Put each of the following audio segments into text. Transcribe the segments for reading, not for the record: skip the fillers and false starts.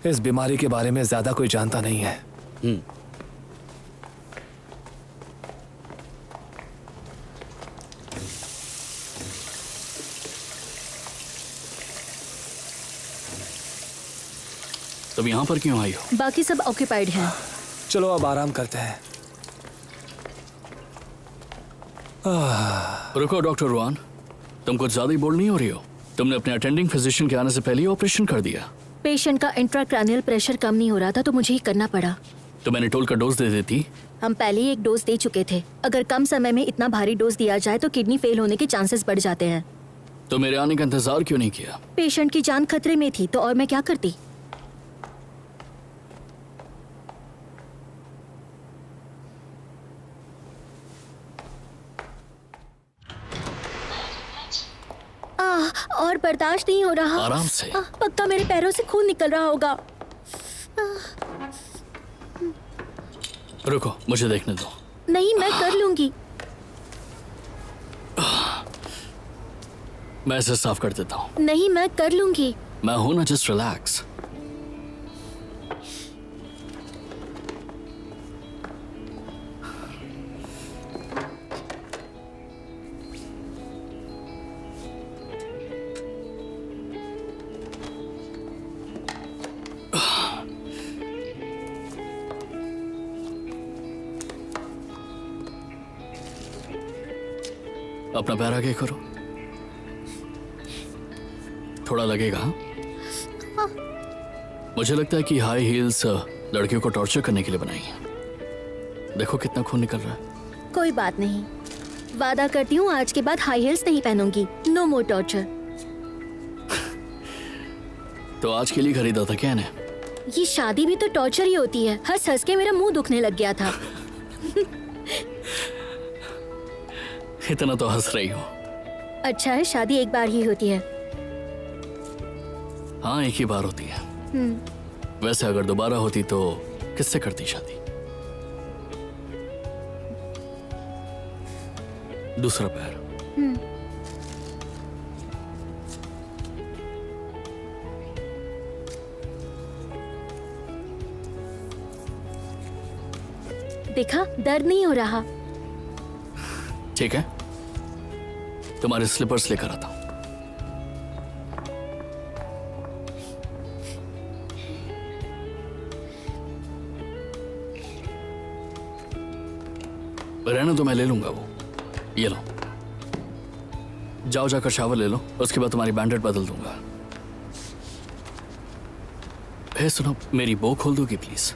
इस बीमारी के बारे में ज्यादा कोई जानता नहीं है। तुम यहाँ पर क्यों आई हो? बाकी सब ऑक्यूपाइड हैं। चलो अब आराम करते हैं। रुको डॉक्टर रुआन, तुम कुछ ज्यादा ही बोल्ड नहीं हो रही हो? तुमने अपने अटेंडिंग फिजिशियन के आने से पहले ही ऑपरेशन कर दिया। पेशेंट का इंट्राक्रैनियल प्रेशर कम नहीं हो रहा था तो मुझे ही करना पड़ा। तो मैंने टोल का डोज दे देती। हम पहले ही एक डोज दे चुके थे। अगर कम समय में इतना भारी डोज दिया जाए तो किडनी फेल होने के चांसेस बढ़ जाते हैं। तो मेरे आने का इंतजार क्यों नहीं किया? पेशेंट की जान खतरे में थी तो और मैं क्या करती। और बर्दाश्त नहीं हो रहा। आराम से। पक्का मेरे पैरों से खून निकल रहा होगा। रुको, मुझे देखने दो। नहीं, मैं कर लूंगी। मैं इसे साफ कर देता हूँ। नहीं, मैं कर लूंगी। मैं हूं ना, जस्ट रिलैक्स। अपना पैर आगे करो, थोड़ा लगेगा। मुझे लगता है कि हाई हील्स लड़कियों को टॉर्चर करने के लिए बनाई है। देखो कितना खून निकल रहा है। कोई बात नहीं, वादा करती हूँ आज के बाद हाई हील्स नहीं पहनूंगी। नो मोर टॉर्चर। तो आज के लिए खरीदा था क्या ने? ये शादी भी तो टॉर्चर ही होती है। हंस हंस के मेरा मुंह दुखने लग गया था। इतना तो हंस रही हो। अच्छा है, शादी एक बार ही होती है। हाँ, एक ही बार होती है। वैसे अगर दोबारा होती तो किससे करती शादी? दूसरा पैर। देखा, दर्द नहीं हो रहा। ठीक है, तुम्हारे स्लीपर्स लेकर आता हूं। रहना तो मैं ले लूंगा वो। ये लो, जाओ जाकर शावर ले लो, उसके बाद तुम्हारी बैंडेड बदल दूंगा। सुनो, मेरी बो खोल दोगी प्लीज?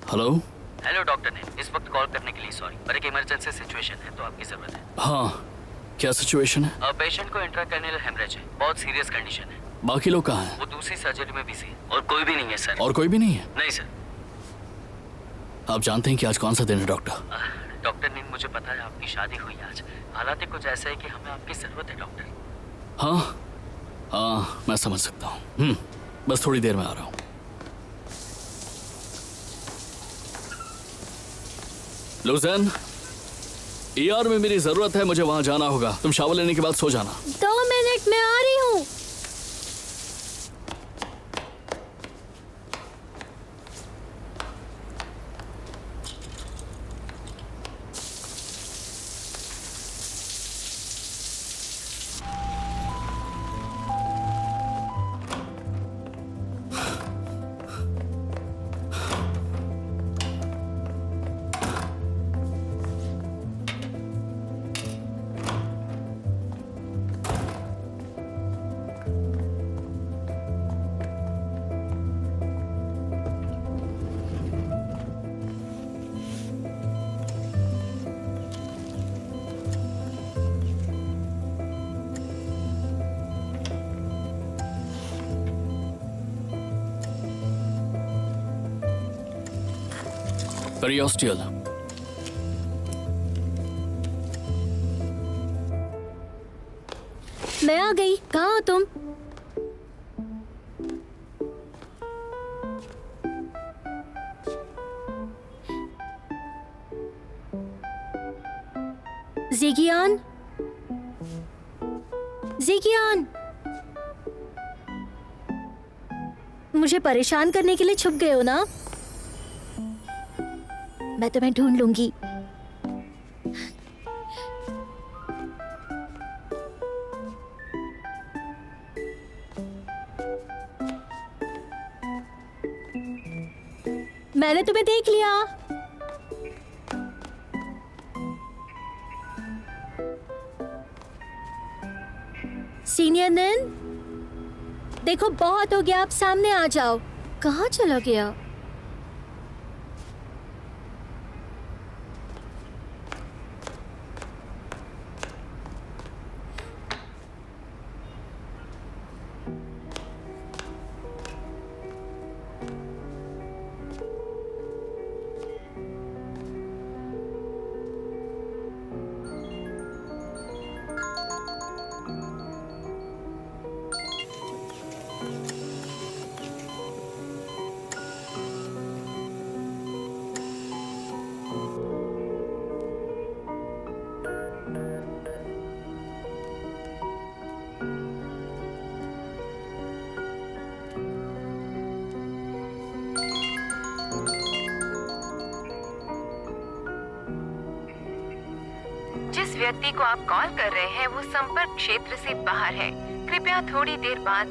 हेलो। हेलो डॉक्टर ने इस वक्त कॉल करने के लिए सॉरी, पर एक इमरजेंसी सिचुएशन है तो आपकी जरूरत है। हाँ, क्या सिचुएशन है? पेशेंट को इंट्राक्रैनियल हेमरेज है, बहुत सीरियस कंडीशन है। बाकी लोग कहाँ हैं? वो दूसरी सर्जरी में बिजी है और कोई भी नहीं है सर। और कोई भी नहीं है? नहीं सर। आप जानते हैं कि आज कौन सा दिन है डॉक्टर? डॉक्टर नींद, मुझे पता है आपकी शादी हुई आज। हालात कुछ ऐसा है कि हमें आपकी जरूरत है डॉक्टर। हाँ हाँ, मैं समझ सकता हूँ। बस थोड़ी देर में आ रहा हूँ। लुजैन, ईआर में मेरी जरूरत है, मुझे वहां जाना होगा। तुम शावर लेने के बाद सो जाना। 2 मिनट में आ रही हूँ। पेरियोस्टियल, मैं आ गई। कहाँ हो तुम? ज़िगियान, ज़िगियान, मुझे परेशान करने के लिए छुप गए हो ना? मैं तुम्हें ढूंढ लूंगी। मैंने तुम्हें देख लिया। सीनियर नैन, देखो बहुत हो गया, आप सामने आ जाओ। कहाँ चला गया? जिस व्यक्ति को आप कॉल कर रहे हैं वो संपर्क क्षेत्र से बाहर है। कृपया थोड़ी देर बाद।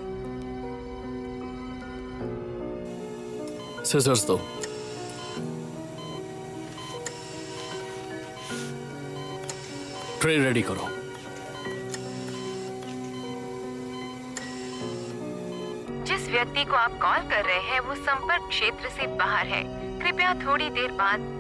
सिजर्स दो। ट्रे रेडी करो। जिस व्यक्ति को आप कॉल कर रहे हैं वो संपर्क क्षेत्र से बाहर है। कृपया थोड़ी देर बाद।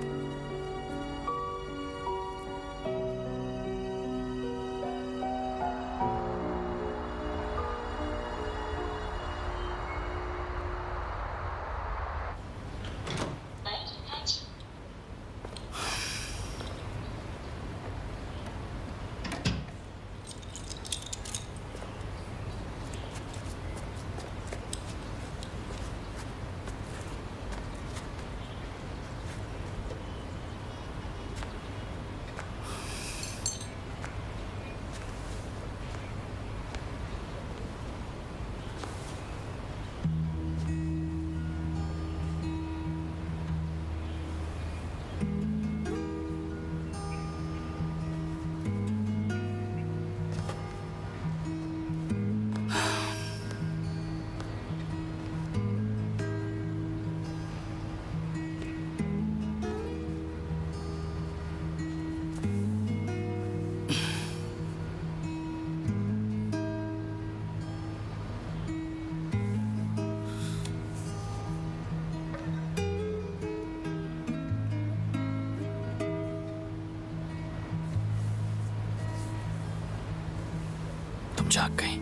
जाग गई।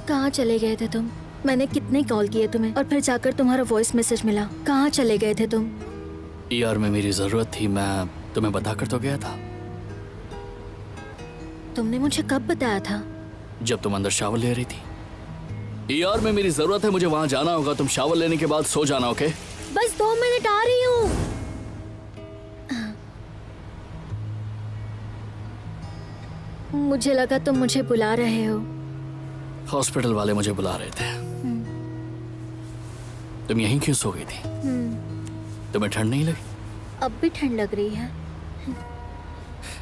कहाँ चले गए थे तुम? मैंने कितने कॉल किए तुम्हें और फिर जाकर तुम्हारा वॉइस मैसेज मिला। कहाँ चले गए थे तुम? ईआर में मेरी जरूरत थी, मैं तुम्हें बताकर तो गया था। तुमने मुझे कब बताया था? जब तुम अंदर शावर ले रही थी। ER में मेरी जरूरत है, मुझे वहां जाना होगा। तुम शावर लेने के बाद सो जाना, ओके? बस 2 मिनट आ रही हूँ। मुझे लगा तुम मुझे बुला रहे हो। हॉस्पिटल वाले मुझे बुला रहे थे। तुम यहीं क्यों सो गई थी? तुम्हें ठंड नहीं लगी? अब भी ठंड लग रही है।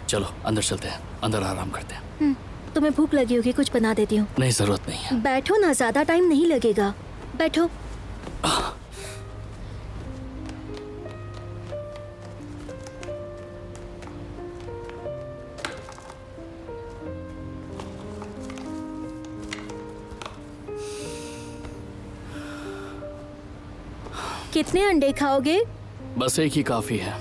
चलो अंदर चलते हैं, अंदर आराम करते हैं। तुम्हें भूख लगी होगी, कुछ बना देती हूँ। नहीं, जरूरत नहीं है। बैठो ना, ज्यादा टाइम नहीं लगेगा। बैठो। कितने अंडे खाओगे? बस एक ही काफी है।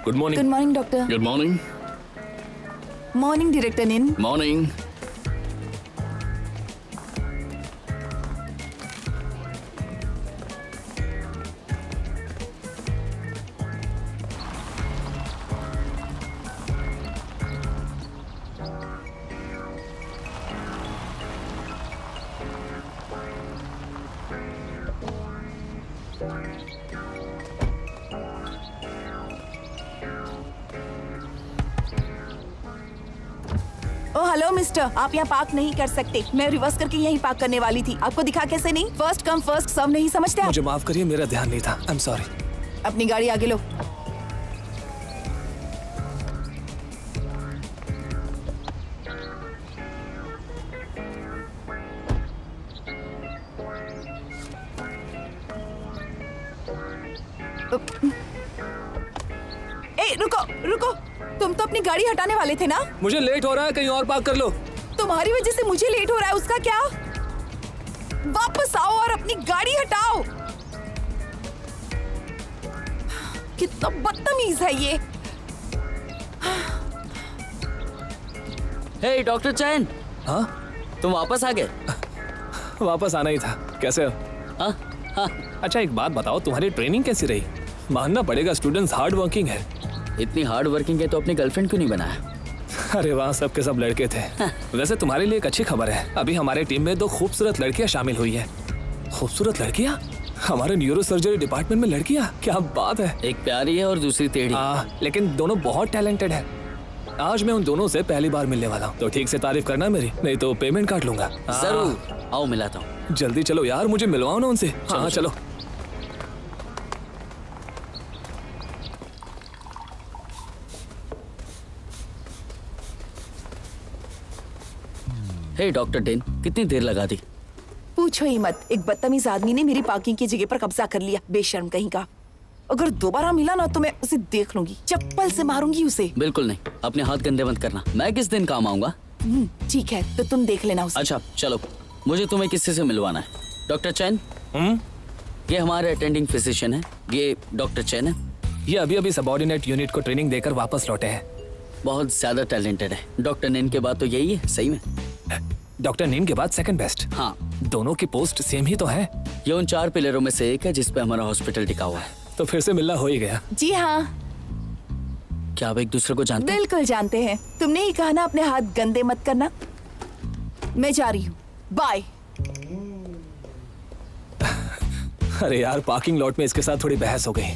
Good morning. Good morning doctor. Good morning. Morning director निन। मॉर्निंग। ओ हेलो मिस्टर, आप यहाँ पार्क नहीं कर सकते। मैं रिवर्स करके यहीं पार्क करने वाली थी। आपको दिखा कैसे नहीं? फर्स्ट कम फर्स्ट सर्व नहीं समझते आप? मुझे माफ करिए, मेरा ध्यान नहीं था। I am sorry. अपनी गाड़ी आगे लो। ए रुको रुको, तुम तो अपनी गाड़ी हटाने वाले थे ना? मुझे लेट हो रहा है, कहीं और पार्क कर लो। तुम्हारी वजह से मुझे लेट हो रहा है, उसका क्या? वापस आओ और अपनी गाड़ी हटाओ। कितना बदतमीज है ये। हे डॉक्टर चैन, हाँ, तुम वापस आ गए? वापस आना ही था। कैसे हो? हाँ हाँ। अच्छा एक बात बताओ, तुम्हारी ट्रेनिंग कैसी रही? मानना पड़ेगा, स्टूडेंट्स हार्ड वर्किंग है। इतनी हार्ड वर्किंग है तो अपनी गर्लफ्रेंड क्यों नहीं बनाया? अरे वहाँ सब के सब लड़के थे। वैसे तुम्हारे लिए एक अच्छी खबर है, अभी हमारे टीम में 2 खूबसूरत लड़कियाँ शामिल हुई है। खूबसूरत लड़कियाँ? हमारे न्यूरो सर्जरी डिपार्टमेंट में लड़कियाँ? क्या बात है। एक प्यारी है और दूसरी टेढ़ी। लेकिन दोनों बहुत टैलेंटेड है। आज मैं उन दोनों से पहली बार मिलने वाला हूँ, तो ठीक से तारीफ करना मेरी, नहीं तो पेमेंट काट लूंगा। जरूर, आओ मिलाता हूँ। जल्दी चलो यार, मुझे मिलवाओ ना उनसे। हाँ चलो। हे डॉक्टर डेन, कितनी देर लगा दी? पूछो ही मत, एक बदतमीज आदमी ने मेरी पार्किंग की जगह पर कब्जा कर लिया, बेशर्म कहीं का। अगर दोबारा मिला ना तो मैं उसे देख लूंगी, चप्पल से मारूंगी उसे। बिल्कुल नहीं, अपने हाथ गंदे मत करना। मैं किस दिन काम आऊंगा? ठीक है, तो तुम देख लेना उसे। अच्छा चलो, मुझे तुम्हें किससे से मिलवाना है? डॉक्टर चैन? ये हमारे अटेंडिंग फिजिशियन है, ये डॉक्टर चैन है। ये अभी सबऑर्डिनेट यूनिट को ट्रेनिंग देकर वापस लौटे हैं। बहुत ज्यादा टैलेंटेड है। डॉक्टर नेन के बाद तो यही है, सही में। डॉक्टर नीम के बाद सेकंड बेस्ट। हाँ, दोनों की पोस्ट सेम ही तो है। ये उन 4 पिलरों में से एक है जिस पे हमारा हॉस्पिटल टिका हुआ है। तो फिर से मिलना हो ही गया। जी हाँ, क्या आप एक दूसरे को जानते हैं? बिल्कुल जानते हैं। तुमने ही कहा ना अपने हाथ गंदे मत करना। मैं जा रही हूँ, बाय। अरे यार, पार्किंग लॉट में इसके साथ थोड़ी बहस हो गई।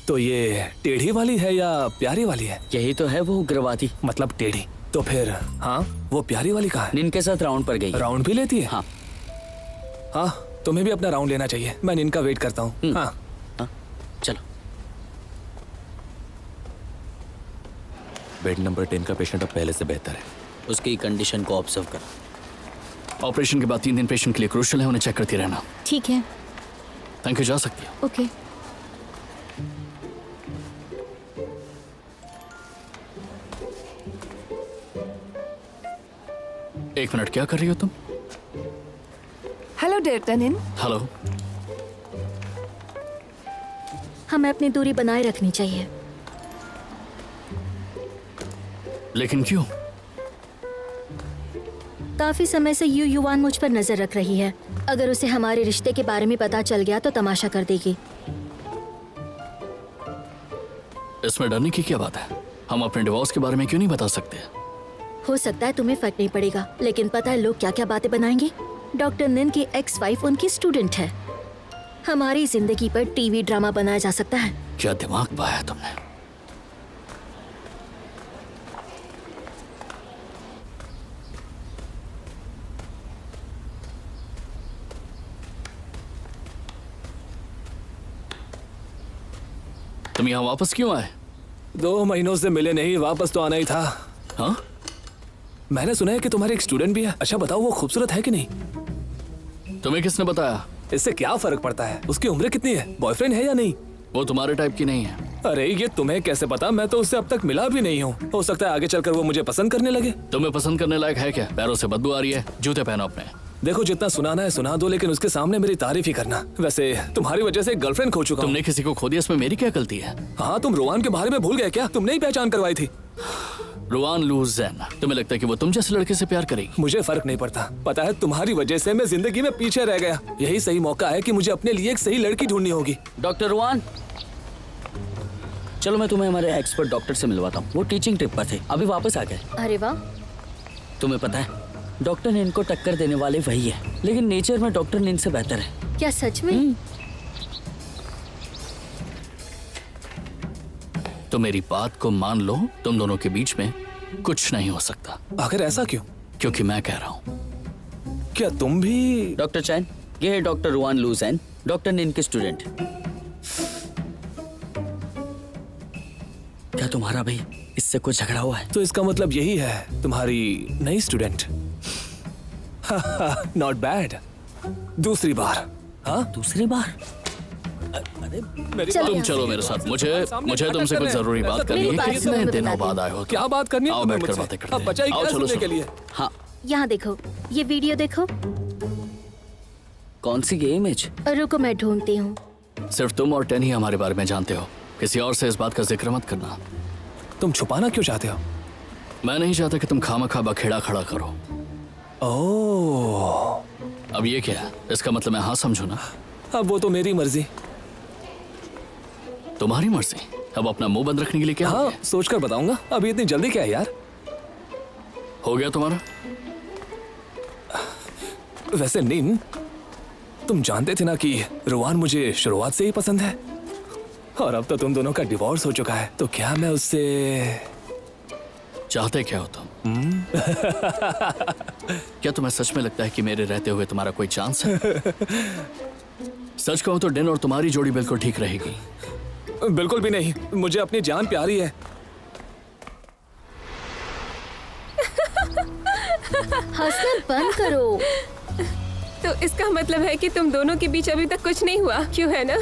तो ये टेढ़ी वाली है या प्यारी वाली है? यही तो है वो उग्रवादी। मतलब टेढ़ी। तो फिर हाँ, वो प्यारी वाली कहाँ है? निन के साथ राउंड पर गई। राउंड भी लेती है? हाँ। हाँ, तुम्हें भी अपना राउंड लेना चाहिए। मैं निन का वेट करता हूँ। हाँ चलो। बेड नंबर 10 का पेशेंट अब पहले से बेहतर है। उसकी कंडीशन को ऑब्जर्व कर। ऑपरेशन के बाद 3 दिन पेशेंट के लिए क्रूशियल है, उन्हें चेक करती रहना। ठीक है। थैंक यू, जा सकती है। ओके। एक मिनट, क्या कर रही हो तुम? हेलो डॉक्टर निन। हेलो। हमें अपनी दूरी बनाए रखनी चाहिए। लेकिन क्यों? काफी समय से यू युवान मुझ पर नजर रख रही है। अगर उसे हमारे रिश्ते के बारे में पता चल गया तो तमाशा कर देगी। इसमें डरने की क्या बात है? हम अपने डिवोर्स के बारे में क्यों नहीं बता सकते? हो सकता है तुम्हें फर्क नहीं पड़ेगा, लेकिन पता है लोग क्या क्या बातें बनाएंगे। डॉक्टर निन की एक्स वाइफ उनकी स्टूडेंट है। हमारी जिंदगी पर टीवी ड्रामा बनाया जा सकता है। क्या दिमाग पाया तुमने? तुम यहाँ वापस क्यों आए? 2 महीनों से मिले नहीं, वापस तो आना ही था। हाँ? मैंने सुना है कि तुम्हारे एक स्टूडेंट भी है। अच्छा बताओ, वो खूबसूरत है कि नहीं? तुम्हें किसने बताया? इससे क्या फर्क पड़ता है? उसकी उम्र कितनी है? बॉयफ्रेंड है या नहीं? वो तुम्हारे टाइप की नहीं है। अरे ये तुम्हें कैसे पता? मैं तो उससे अब तक मिला भी नहीं हूँ। हो सकता है आगे चलकर वो मुझे पसंद करने लगे। तुम्हें पसंद करने लायक है क्या? पैरों से बदबू आ रही है, जूते पहनो अपने। देखो, जितना सुनाना है सुना दो, लेकिन उसके सामने मेरी तारीफ ही करना। वैसे तुम्हारी वजह से गर्लफ्रेंड खो चुका हूँ। तुमने किसी को खो दिया, इसमें मेरी क्या गलती है? हाँ, तुम रोवान के बारे में भूल गए क्या? तुमने ही पहचान करवाई थी। रुआन लूज़ैन। तुम्हें लगता है कि वो तुम जैसे लड़के से प्यार करेगी? मुझे फर्क नहीं पड़ता। पता है, तुम्हारी वजह से मैं जिंदगी में पीछे रह गया। यही सही मौका है कि मुझे अपने लिए एक सही लड़की ढूंढनी होगी। डॉक्टर रुआन, चलो मैं तुम्हें हमारे एक्सपर्ट डॉक्टर से मिलवाता हूँ। वो टीचिंग ट्रिप पर थे, अभी वापस आ गए। अरे वाह। तुम्हें पता है, डॉक्टर ने इनको टक्कर देने वाले वही है, लेकिन नेचर में डॉक्टर ने इनसे बेहतर है। क्या सच में? तो मेरी बात को मान लो, तुम दोनों के बीच में कुछ नहीं हो सकता। आखिर ऐसा क्यों? क्योंकि मैं कह रहा हूँ। क्या तुम भी? डॉक्टर चैन, ये है डॉक्टर रुआन लूज़ैन, डॉक्टर ने इनके स्टूडेंट। क्या तुम्हारा भी इससे कुछ झगड़ा हुआ है? तो इसका मतलब यही है तुम्हारी नई स्टूडेंट। Not bad. दूसरी बार। हाँ, दूसरी बार? मेरी चलो बात- तुम चलो मेरे साथ। मुझे तुमसे कुछ जरूरी बात करनी मेरी है। बात कितने सुनो, दिनों बता बाद दी। आए हो? क्या बात करनी है आओ तुम्हें बैठकर मुझसे? बातें करते अब हैं। बचा ही आओ, क्या चलो, सुनने के सुनो। लिए? हाँ, यहाँ देखो, ये वीडियो देखो। कौन सी ये इमेज? रुको मैं ढूंढती हूँ। सिर्फ तुम और टेन ही हमारे बारे में जानते हो। किसी और से इस बात का जिक्र मत करना। तुम छुपाना क्यों चाहते हो? मैं नहीं चाहता कि तुम खामखा बखेड़ा खड़ा करो। ओह, अब ये क्या है? इसका मतलब मैं हाँ समझू ना? अब वो तो मेरी मर्जी। तुम्हारी मर्जी। अब अपना मुंह बंद रखने के लिए क्या हो हाँ सोच कर बताऊंगा, अभी इतनी जल्दी क्या है यार। गया? हो गया तुम्हारा? वैसे नीम, तुम जानते थे ना कि रुआन मुझे शुरुआत से ही पसंद है, और अब तो तुम दोनों का डिवोर्स हो चुका है, तो क्या मैं उससे चाहते क्या हो तुम? क्या तुम्हें सच में लगता है कि मेरे रहते हुए तुम्हारा कोई चांस है? सच कहूं तो डिन और तुम्हारी जोड़ी बिल्कुल ठीक रहेगी। बिल्कुल भी नहीं, मुझे अपनी जान प्यारी है। हंसना बंद करो। तो इसका मतलब है कि तुम दोनों के बीच अभी तक कुछ नहीं हुआ, क्यों है ना?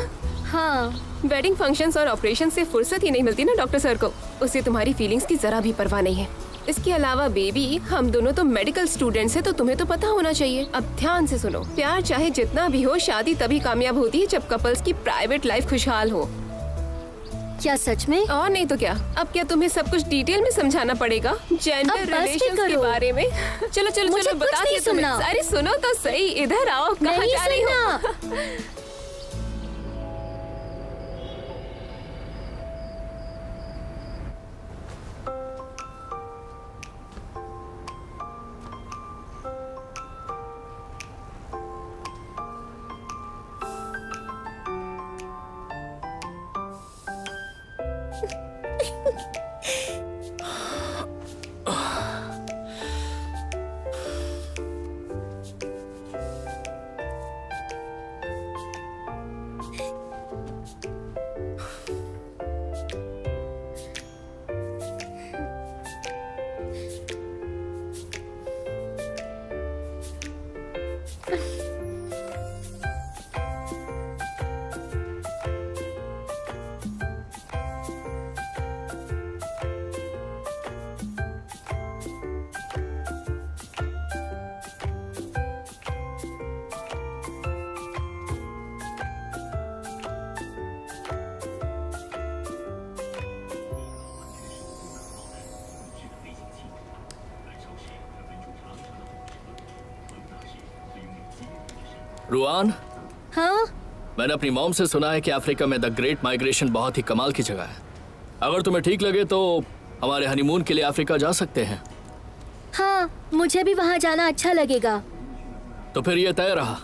हाँ, वेडिंग फंक्शंस और ऑपरेशन से फुर्सत ही नहीं मिलती ना डॉक्टर सर को। उसे तुम्हारी फीलिंग्स की जरा भी परवाह नहीं है। इसके अलावा बेबी, हम दोनों तो मेडिकल स्टूडेंट्स हैं, तो तुम्हें तो पता होना चाहिए। अब ध्यान से सुनो, प्यार चाहे जितना भी हो, शादी तभी कामयाब होती है जब कपल्स की प्राइवेट लाइफ खुशहाल हो। क्या सच में? और नहीं तो क्या। अब क्या तुम्हें सब कुछ डिटेल में समझाना पड़ेगा जेंडर अब बस भी रिलेशंस के करो। बारे में? चलो चलो मुझे चलो कुछ बता नहीं दिया तुम्हें। सुनना। अरे सुनो तो सही, इधर आओ। कहाँ नहीं जा रही हो? सुनना। रुआन, हाँ, मैंने अपनी मॉम से सुना है कि अफ्रीका में द ग्रेट माइग्रेशन बहुत ही कमाल की जगह है। अगर तुम्हें ठीक लगे तो हमारे हनीमून के लिए अफ्रीका जा सकते हैं। हाँ, मुझे भी वहाँ जाना अच्छा लगेगा। तो फिर ये तय रहा।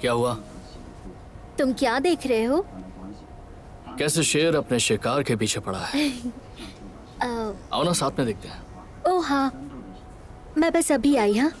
क्या हुआ? तुम क्या देख रहे हो? कैसे शेर अपने शिकार के पीछे पड़ा है। अ, आओ ना साथ में देखते हैं। ओ हाँ, मैं बस अभी आई। हाँ,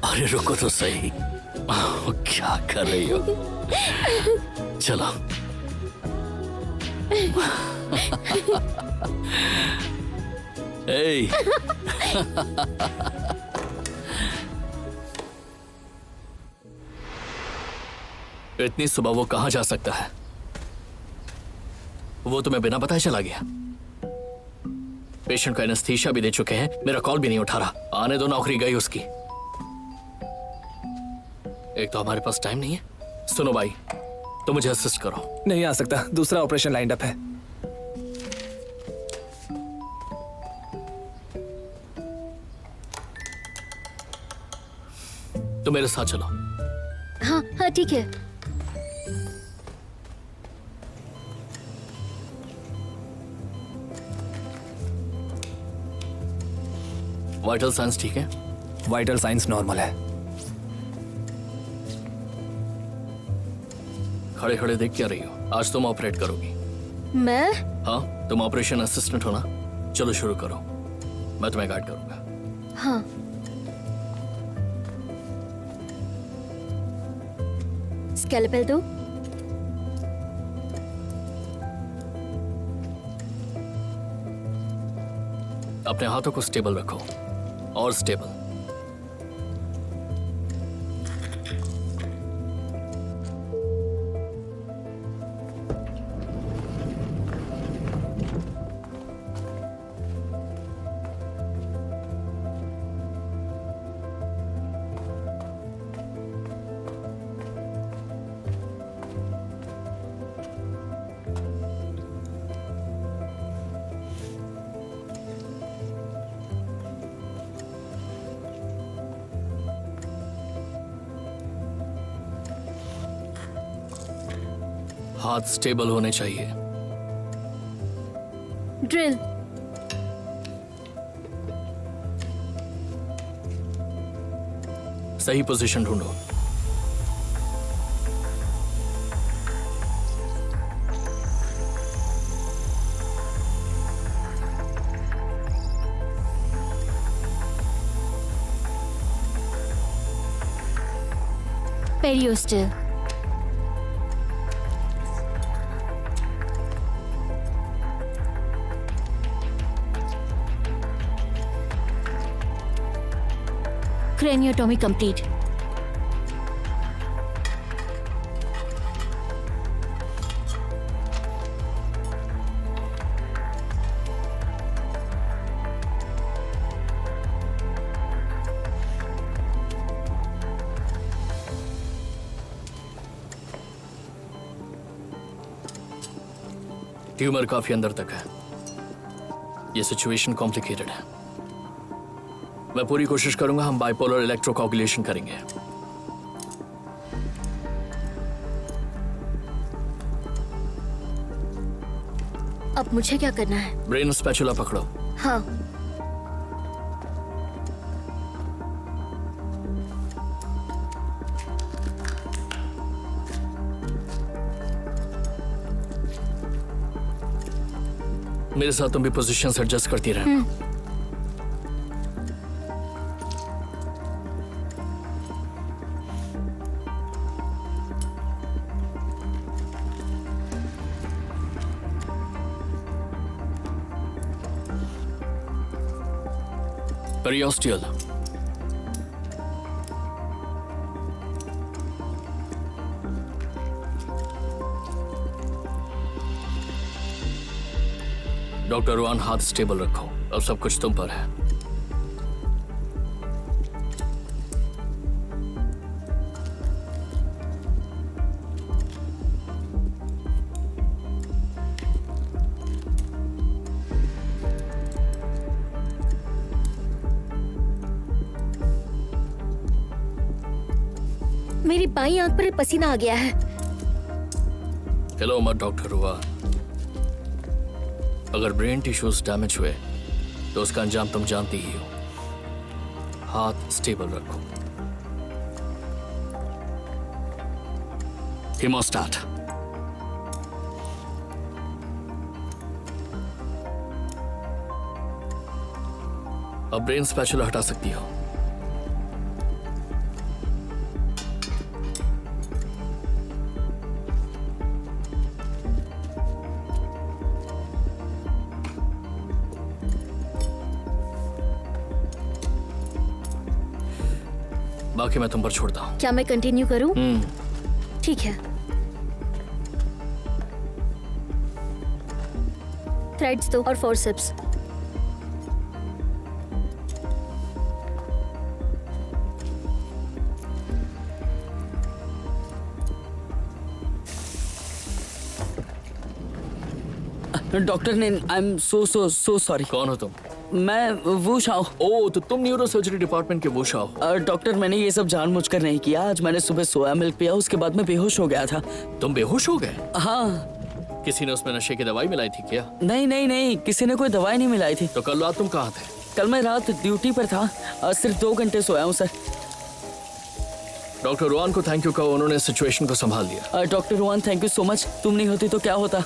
अरे रुको तो सही, क्या कर रही हो? चलो। ए, इतनी सुबह वो कहाँ जा सकता है? वो तुम्हें बिना बताए चला गया। पेशेंट को एनेस्थीसिया भी दे चुके हैं, मेरा कॉल भी नहीं उठा रहा। आने दो, नौकरी गई उसकी। एक तो हमारे पास टाइम नहीं है। सुनो भाई, तो मुझे असिस्ट करो। नहीं आ सकता, दूसरा ऑपरेशन लाइंड अप है। तो मेरे साथ चलो। हाँ हाँ ठीक है। वाइटल साइंस ठीक है? वाइटल साइंस नॉर्मल है। खड़े खड़े देख क्या रही हो? आज तुम ऑपरेट करोगी। मैं? हाँ, तुम ऑपरेशन असिस्टेंट हो ना? चलो शुरू करो, मैं तुम्हें गाइड करूंगा। हाँ। स्कैल्पेल दो। अपने हाथों को स्टेबल रखो, और स्टेबल। हाथ स्टेबल होने चाहिए। ड्रिल। सही पोजीशन ढूंढो। पेरियोस्टल। Craniotomy complete. ट्यूमर काफी अंदर तक है। ये सिचुएशन कॉम्प्लिकेटेड है। मैं पूरी कोशिश करूंगा, हम बाइपोलर इलेक्ट्रोकोगुलेशन करेंगे। अब मुझे क्या करना है? ब्रेन स्पैचुला पकड़ो। हाँ। मेरे साथ तुम भी पोजीशन एडजस्ट करती रहना। पेरियोस्टियल। डॉक्टर रुआन, हाथ स्टेबल रखो। अब सब कुछ तुम पर है। मेरी बाईं आंख पर पसीना आ गया है। हेलो मत डॉक्टर रुआन। अगर ब्रेन टिश्यूज डैमेज हुए तो उसका अंजाम तुम जानती ही हो। हाथ स्टेबल रखो। हीमोस्टैट। अब ब्रेन स्पैचुला हटा सकती हो। बाकी मैं तुम पर छोड़ता हूँ। क्या मैं कंटिन्यू करूं? ठीक है। थ्रेड्स दो और फोर्सेप्स। डॉक्टर ने आई एम सो सॉरी। कौन हो तुम? मैं वो शाओ। ओ, तो तुम न्यूरो सर्जरी डिपार्टमेंट के वो शाओ। डॉक्टर मैंने ये सब जानबूझकर नहीं किया। आज मैंने सुबह सोया मिल्क पिया, उसके बाद मैं बेहोश हो गया था। तुम बेहोश हो गए? हाँ। किसी ने उसमें नशे की दवाई मिलाई थी क्या? नहीं, किसी ने कोई दवाई नहीं मिलाई थी। तो कल रात तुम कहाँ थे? कल मैं रात ड्यूटी पर था, सिर्फ 2 घंटे सोया हूँ सर। डॉक्टर रोहन को थैंक यू कहो, उन्होंने सिचुएशन को संभाल लिया। Doctor Rohan thank you so much. तुम नहीं होती तो क्या होता।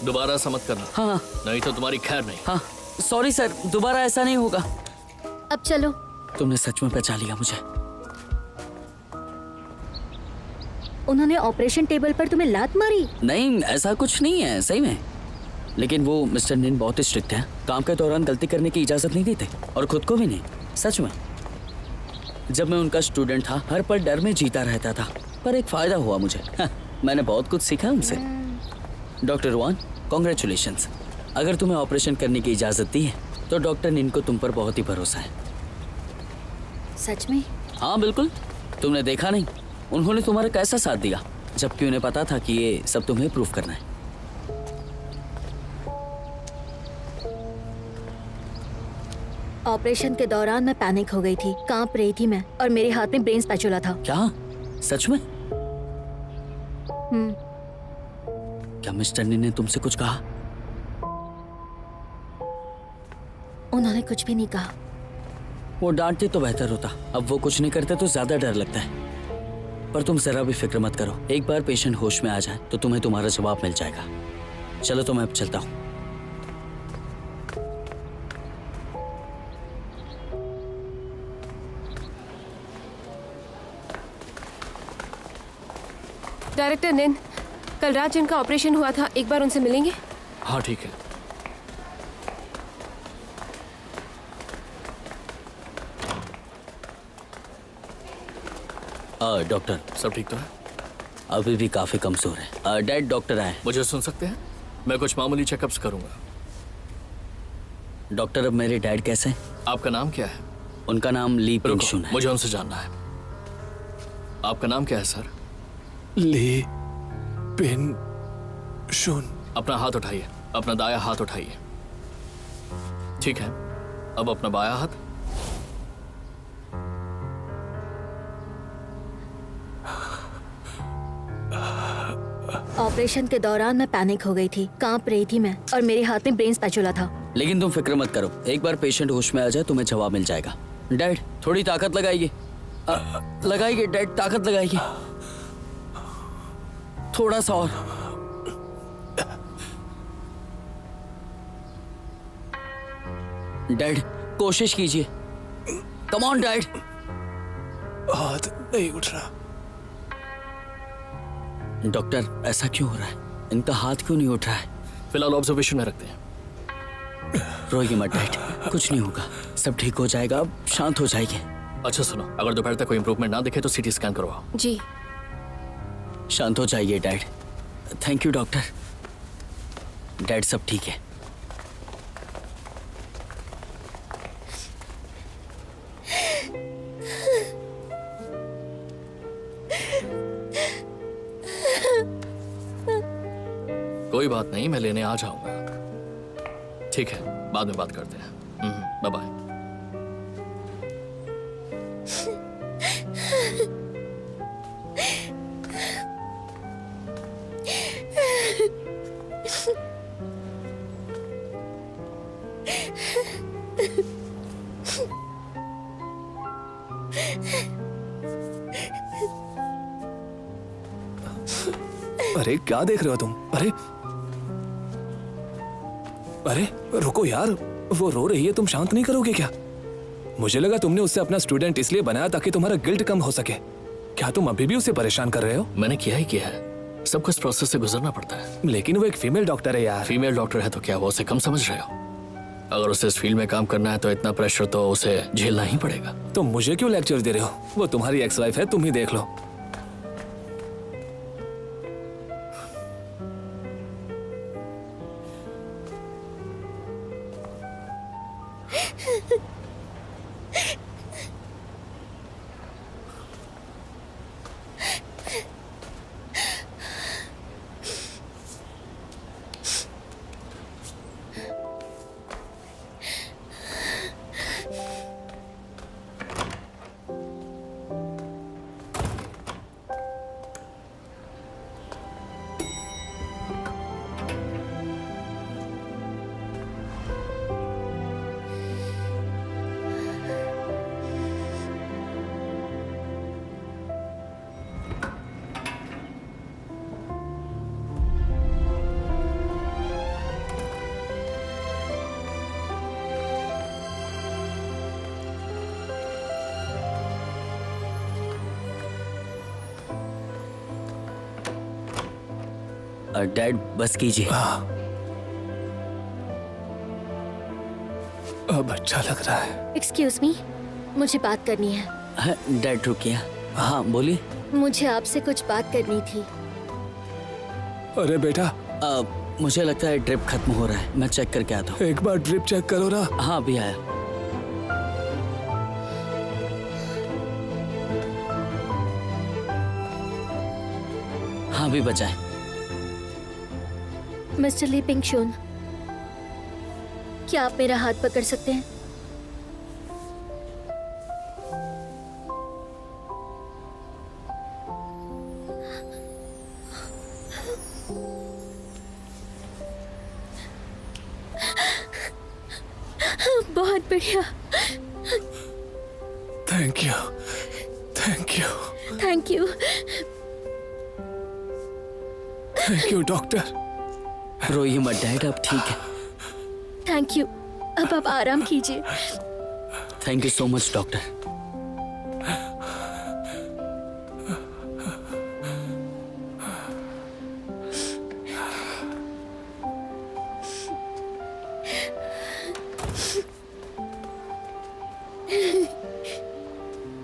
दोबारा ऐसा मत करना। हाँ नहीं तो तुम्हारी खैर नहीं। हाँ सॉरी सर, दोबारा ऐसा नहीं होगा। अब चलो। तुमने सच में बचा लिया मुझे। उन्होंने ऑपरेशन टेबल पर तुम्हें लात मारी? नहीं ऐसा कुछ नहीं है सही में, लेकिन वो मिस्टर निन बहुत ही स्ट्रिक्ट है। काम के दौरान गलती करने की इजाजत नहीं देते और खुद को भी नहीं, सच में। जब मैं उनका स्टूडेंट था हर पल डर में जीता रहता था, पर एक फायदा हुआ मुझे। मैंने बहुत कुछ सीखा उनसे। Doctor Rohan congratulations. अगर तुम्हें ऑपरेशन करने की इजाजत दी है तो डॉक्टर निन को तुम पर बहुत ही भरोसा है। सच में? हाँ बिल्कुल। तुमने देखा नहीं उन्होंने तुम्हारा कैसा साथ दिया, जबकि उन्हें पता था कि ये सब तुम्हें प्रूव करना है। ऑपरेशन के दौरान मैं पैनिक हो गई थी, कांप रही थी मैं, और मेरे हाथ में ब्रेन स्पैचुला था। क्या सच में? क्या मिस्टर निन ने तुमसे कुछ कहा? उन्होंने कुछ भी नहीं कहा। वो डांटते तो बेहतर होता, अब वो कुछ नहीं करते तो ज्यादा डर लगता है। पर तुम जरा भी फिक्र मत करो, एक बार पेशेंट होश में आ जाए तो तुम्हें तुम्हारा जवाब मिल जाएगा। चलो तो मैं अब चलता हूँ। डायरेक्टर निन, कल रात जिनका ऑपरेशन हुआ था, एक बार उनसे मिलेंगे? हाँ ठीक है। डॉक्टर सब ठीक तो है? अभी भी काफी कमजोर है। डैड डॉक्टर आए। मुझे सुन सकते हैं? मैं कुछ मामूली चेकअप्स करूंगा। डॉक्टर अब मेरे डैड कैसे हैं? आपका नाम क्या है? उनका नाम ली रुको, पिंगशुन है। मुझे उनसे जानना है। आपका नाम क्या है सर? ली पिन शुन। अपना हाथ उठाइए, अपना दाया हाथ उठाइए। ठीक है, अब अपना बाया हाथ। ऑपरेशन के दौरान मैं पैनिक हो गई थी, कांप रही थी मैं, और मेरे हाथ में ब्रेन स्पैचुला था। लेकिन तुम फिक्र मत करो, एक बार पेशेंट होश में आ जाए तुम्हें जवाब मिल जाएगा। डैड थोड़ी ताकत लगाइए। लगाइए डैड, ताकत लगाइए थोड़ा सा और। डैड कोशिश कीजिए। Come on dad. हाथ नहीं उठ रहा। डॉक्टर ऐसा क्यों हो रहा है? इनका हाथ क्यों नहीं उठ रहा है? फिलहाल ऑब्जर्वेशन में रखते हैं। रोइए मत डैड, कुछ नहीं होगा, सब ठीक हो जाएगा, अब शांत हो जाइए। अच्छा सुनो, अगर दोपहर तक कोई इंप्रूवमेंट ना दिखे तो सीटी स्कैन करवाओ। जी। शांत हो जाइए dad. Thank you doctor. Dad सब ठीक है। कोई बात नहीं, मैं लेने आ जाऊंगा। ठीक है, बाद में बात करते हैं। Bye bye. अरे क्या देख रहे हो तुम? अरे अरे रुको यार, वो रो रही है, तुम शांत नहीं करोगे क्या? मुझे लगा तुमने उससे अपना स्टूडेंट इसलिए बनाया ताकि तुम्हारा गिल्ट कम हो सके। क्या तुम अभी भी उसे परेशान कर रहे हो? मैंने किया ही किया है, सबको इस प्रोसेस से गुजरना पड़ता है। लेकिन वो एक फीमेल डॉक्टर है यार। फीमेल डॉक्टर है तो क्या वो उसे कम समझ रहे हो? अगर उसे इस फील्ड में काम करना है तो इतना प्रेशर तो उसे झेलना ही पड़ेगा। तुम मुझे क्यों लेक्चर दे रहे हो? वो तुम्हारी एक्स वाइफ है, तुम ही देख लो। डैड बस कीजिए। अब अच्छा लग रहा है। एक्सक्यूज मी, मुझे बात करनी है। हाँ, डैड रुकिए। हाँ बोलिए। मुझे आपसे कुछ बात करनी थी। अरे बेटा, मुझे लगता है ड्रिप खत्म हो रहा है, मैं चेक करके आता हूँ। एक बार ड्रिप चेक करो ना। हाँ अभी आया। हाँ भी बचा है। मिस्टर ली पिंग शून, क्या आप मेरा हाथ पकड़ सकते हैं? बहुत बढ़िया। Thank you, thank you, thank you. Thank you doctor. रोइए मत डैड, अब ठीक है। Thank you. अब आप आराम कीजिए। Thank you so much doctor.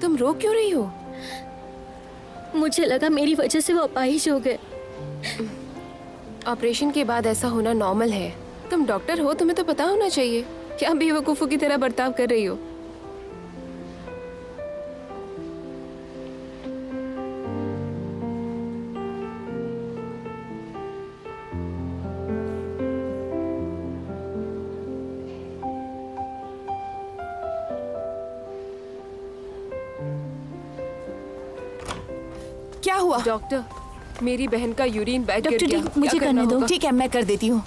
तुम रो क्यों रही हो? मुझे लगा मेरी वजह से वो अपाहिज हो गए। ऑपरेशन के बाद ऐसा होना नॉर्मल है। तुम डॉक्टर हो, तुम्हें तो पता होना चाहिए। क्या बेवकूफों की तरह बर्ताव कर रही हो? क्या हुआ? डॉक्टर, मेरी बहन का यूरिन बैग गिर डॉक्टर गया। जी, मुझे क्या करने दो। होगा? ठीक है, मैं कर देती हूँ।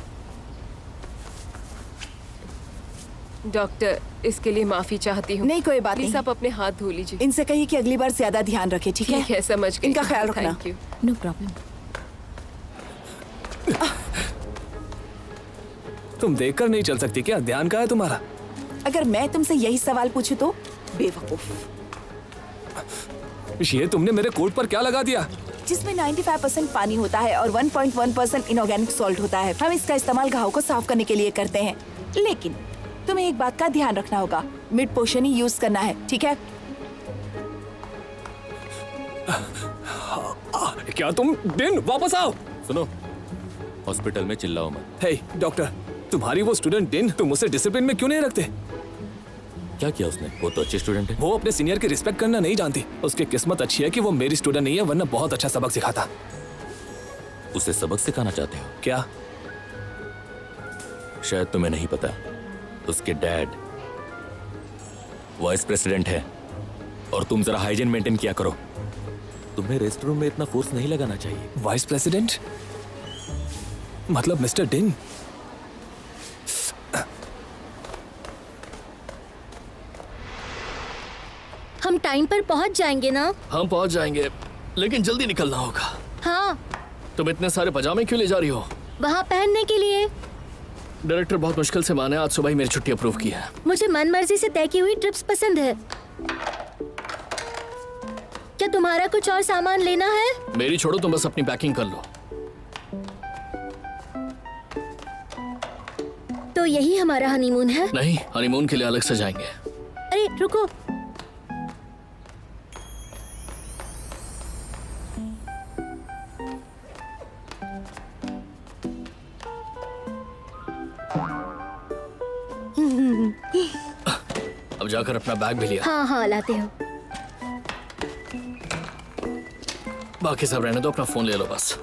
डॉक्टर, इसके लिए माफी चाहती हूँ। नहीं, कोई बात प्लीज नहीं। आप अपने हाथ धो लीजिए। इनसे कहिए कि अगली बार ज्यादा ध्यान रखे, ठीक है? ठीक है, समझ गई। इनका ख्याल रखना। Thank you. No problem. तुम देखकर नहीं चल सकती क्या? ध्यान कहाँ है तुम्हारा? अगर मैं तुमसे यही सवाल पूछूं तो? बेवकूफ। ये तुमने मेरे कोट पर क्या लगा दिया? जिसमें 95% पानी होता है और 1.1% इनऑर्गेनिक सॉल्ट होता है। हम इसका इस्तेमाल घाव को साफ करने के लिए करते हैं, लेकिन तुम्हें एक बात का ध्यान रखना होगा, मिड पोर्शन ही यूज करना है, ठीक है? क्या तुम दिन वापस आओ। सुनो, हॉस्पिटल में चिल्लाओ मत। हे डॉक्टर, तुम्हारी वो स्टूडेंट दिन तुम उसे डिसिप्लिन में क्यों नहीं रखते? क्या किया उसने? वो तो अच्छी स्टूडेंट है। वो अपने सीनियर की रिस्पेक्ट करना नहीं जानती। उसकी किस्मत अच्छी है कि वो मेरी स्टूडेंट नहीं है, वरना बहुत अच्छा सबक सिखाता। उसे सबक सिखाना चाहते हो? क्या? शायद तुम्हें नहीं पता, उसके डैड वाइस प्रेसिडेंट है। और तुम जरा हाइजीन मेंटेन किया करो। तुम्हें रेस्ट रूम में इतना फोर्स नहीं लगाना चाहिए। वाइस प्रेसिडेंट मतलब मिस्टर डिन? हम टाइम पर पहुंच जाएंगे ना? हम पहुंच जाएंगे, लेकिन जल्दी निकलना होगा। हाँ, तुम इतने सारे पजामे क्यों ले जा रही हो? वहाँ पहनने के लिए। डायरेक्टर बहुत मुश्किल से माने, आज सुबह ही मेरी छुट्टी अप्रूव की है। मुझे मन मर्जी से तय की हुई ट्रिप्स पसंद है। क्या तुम्हारा कुछ और सामान लेना है? मेरी छोड़ो, तुम बस अपनी पैकिंग कर लो। तो यही हमारा हनीमून है? नहीं, हनीमून के लिए अलग से जाएंगे। अरे रुको, जाकर अपना बैग भी लिया। हाँ हाँ लाते हो। बाकी सब रहने दो, अपना फोन ले लो बस।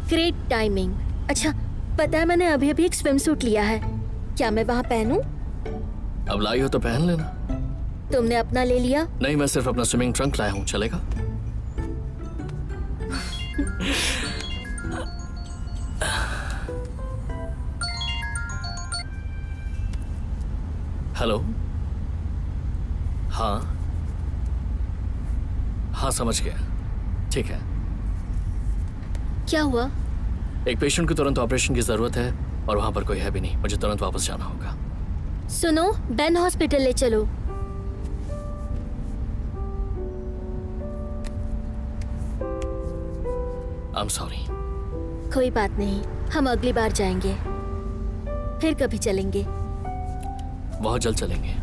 Great timing. अच्छा पता है मैंने अभी अभी एक स्विम सूट लिया है, क्या मैं वहाँ पहनूं? अब लाई हो तो पहन लेना। तुमने अपना ले लिया? नहीं, मैं सिर्फ अपना स्विमिंग ट्रंक लाया हूँ, चलेगा? हेलो। हाँ हाँ समझ गया, ठीक है। क्या हुआ? एक पेशेंट को तुरंत ऑपरेशन की जरूरत है और वहां पर कोई है भी नहीं, मुझे तुरंत वापस जाना होगा। सुनो, बेन हॉस्पिटल ले चलो। I am sorry. कोई बात नहीं, हम अगली बार जाएंगे, फिर कभी चलेंगे। बहुत जल्द चलेंगे।